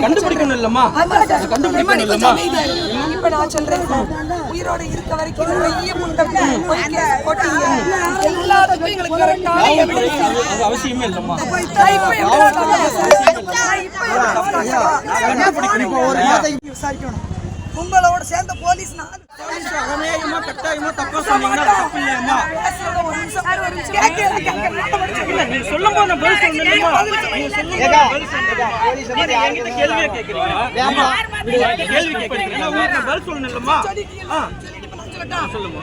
கண்டுபிடிக்கணும் இல்லம்மா, இப்ப நான் சொல்றேன், உயிரோட இருக்க வரைக்கும் நிறைய எல்லாத்துக்கும் எங்களுக்கு அவசியமே இல்லம்மா. விசாரிக்கணும். கும்பலோட சேர்ந்த போலீஸ் கட்டாயமா தப்பா சொன்னீங்கன்னா தப்பு இல்லையம்மா. நீங்க சொல்லும் போது நான் பதில் சொல்லணுமா? என்கிட்ட கேள்வியே கேட்கறீங்க, கேள்வி கேட்கறீங்க, நான் உங்களுக்கு பதில் சொல்லணும் இல்லம்மா. சொல்லுமா,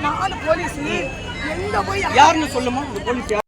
யாருன்னு சொல்லுமா? இந்த போலீஸ்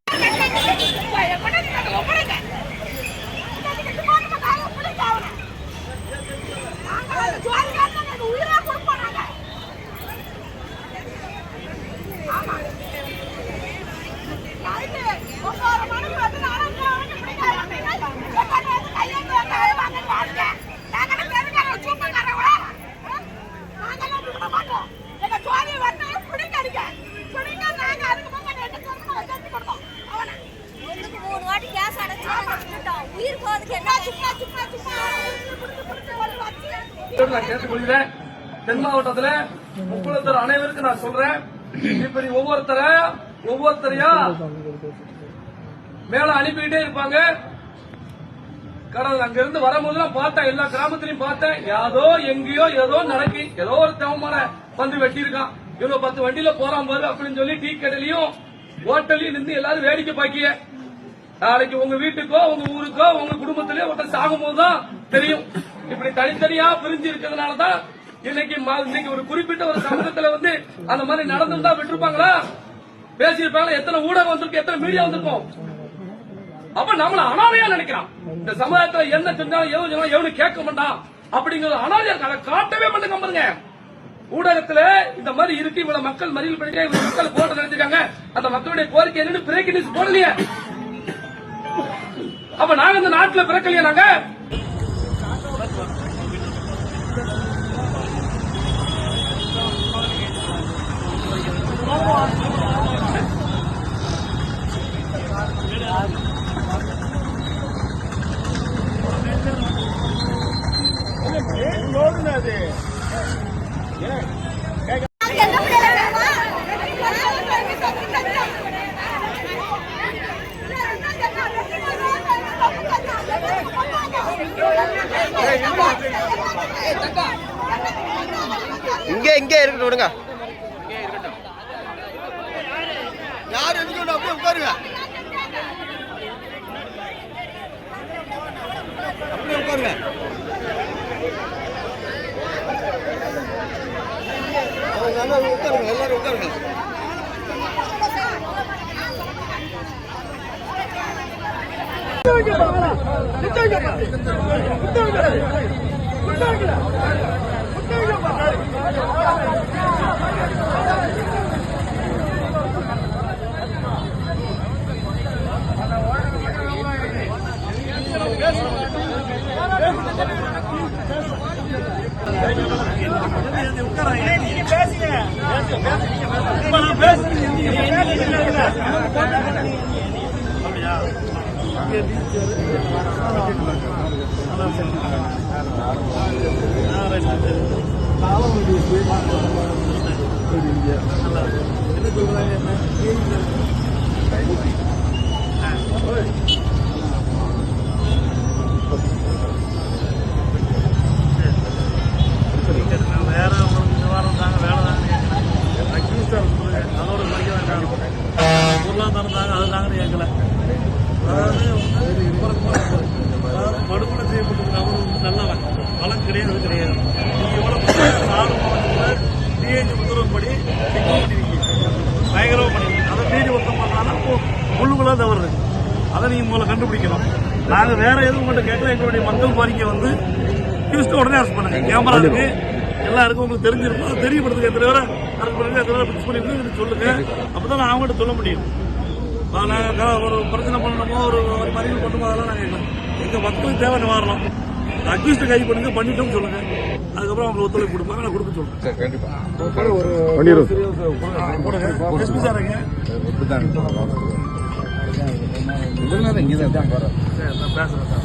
நான் கேட்டுக்கொள்கிறேன். தென் மாவட்டத்துல முக்குளத்தூர் அனைவருக்கும் நான் சொல்றேன், இப்படி ஒவ்வொருத்தரையா மேல அனுப்பிக்கிட்டே இருப்பாங்க. கடல் அங்க இருந்து வரும்போதுலாம் பார்த்தேன், எல்லா கிராமத்திலையும் பார்த்தேன், ஏதோ எங்கேயோ ஏதோ நடக்கி, ஏதோ ஒரு தேவமான வந்து வெட்டி இருக்கான், இவ்வளவு 10 வண்டியில போறான் பாரு அப்படின்னு சொல்லி டீ கடையிலையும் ஹோட்டலையும் நின்று எல்லாரும் வேடிக்கை பாக்கிய. நாளைக்கு உங்க வீட்டுக்கோ உங்க ஊருக்கோ உங்க குடும்பத்திலேயே ஒருத்தர் சாகும் போதுதான் தெரியும். இப்படி தனித்தனியா பிரிஞ்சு இருக்கிறதுனாலதான் இன்னைக்கு ஒரு குறிப்பிட்ட ஒரு சமூகத்துல வந்து அந்த மாதிரி நடந்திருந்தா விட்டுருப்பாங்களா? பேசியிருப்பாங்களா? எத்தனை ஊடகம் வந்திருக்கு, எத்தனை மீடியா வந்திருக்கும்? அப்ப நம்மள அனாதையா நினைக்கிறான். இந்த சமுதாயத்துல என்ன செஞ்சாலும் எவனும் கேட்க மாட்டான் அப்படிங்கறது அனாதையா காட்டவே மாட்டேங்க. பாருங்க, ஊடகத்துல இந்த மாதிரி இருக்கு, இவ்வளவு மக்கள் மறியல் பண்ணிட்டு இவ்வளவு மக்கள் போராட்டம் நடத்திருக்காங்க, அந்த மக்களுடைய கோரிக்கை என்னன்னு பிரேக்கிங் நியூஸ் போடலையே. அப்ப நாங்க இந்த நாட்டுல பிறக்கலையா? நாங்க இங்கே இருக்கட்டும், விடுங்க. யாரு எதுக்கு அப்படியே உட்காருங்க, அப்படியே உட்காருங்க. உட்காருங்க, எல்லாரும் உட்காருங்க. படுகொலை செய்யப்பட்டிருக்கிற அவர் நல்லவன், வளம் கிடையாது கிடையாது. டிஐஜி உத்தரவுப்படி பயங்கரமா பண்ணி அதை மீறி ஒருத்தம் பண்ணாலும் முள்ளுக்குள்ள தவறு, அதை நீங்க முதல்ல கண்டுபிடிக்கணும். நாங்க வேற எதுவும் மட்டும் கேட்கல, எங்களுடைய மக்கள் கோரிக்கை வந்து கிறிஸ்து உடனே அரெஸ்ட் பண்ணுங்க. கேமரா இருக்கு, எல்லாருக்கும் உங்களுக்கு தெரிஞ்சிருக்கும், அது தெரியப்படுத்துங்க. எத்தனை பேரை பிக்ஸ் பண்ணிருக்கு சொல்லுங்க, அப்பதான் நான் அவங்ககிட்ட சொல்ல முடியும். நாங்க ஒரு பிரச்சனை பண்ணணுமோ ஒரு மறியல் பண்ணுமோ அதெல்லாம் நாங்க எங்க மக்களுக்கு தேவை நிவாரணம். அக்யூஸ்ட் கை பண்ணுங்க, பண்ணிட்டோம்னு சொல்லுங்க. அதுக்கப்புறம் அவங்க ஒத்துழைப்பு கொடுப்பாங்க, நான் கொடுக்க சொல்றேன். எஸ்பி சார் இங்கதான் பேசுறேன் சார்.